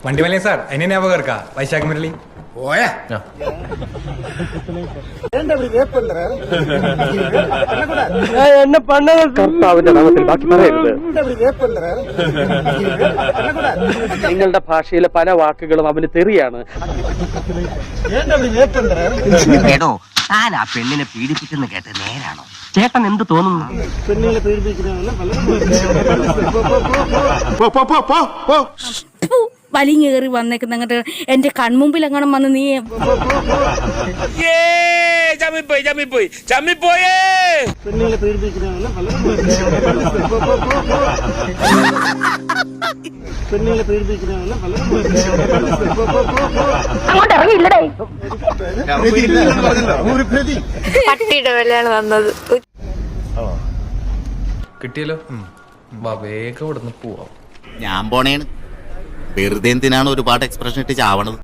വണ്ടി മലയും സാർ അതിനെ ஞாபகம் இருக்கா வைசாഖ മുരളി പോയാ എന്നെ പണ്ടത് കർത്താവിന്റെ നാമത്തിൽ ബാക്കി പറയരുത്. നിങ്ങളുടെ ഭാഷയിലെ പല വാക്കുകളും അവന് തെറിയാണ്. കേട്ടോ താൻ ആ പെണ്ണിനെ പീഡിപ്പിച്ചെന്ന് കേട്ട് നേരാണോ? ചേട്ടൻ എന്ത് തോന്നുന്നു? പെണ്ണുങ്ങളെ പീഡിപ്പിക്കുന്ന വലിഞ്ഞേറി വന്നേക്കുന്ന അങ്ങോട്ട് എന്റെ കൺമുമ്പിൽ അങ്ങനെ വന്ന് നീ പെണ്ണുങ്ങളെ പീഡിപ്പിക്കുന്ന പെണ്ണുങ്ങളെ പീഡിപ്പിക്കുന്ന പട്ടിയുടെ വിലയാണ് വന്നത്. കിട്ടിയല്ലോ വേഗം ഇവിടുന്ന് പോവാം. ഞാൻ പോണേണ്. വെറുതെ എന്തിനാണ് ഒരുപാട് എക്സ്പ്രഷൻ ഇട്ട് ചാവണത്?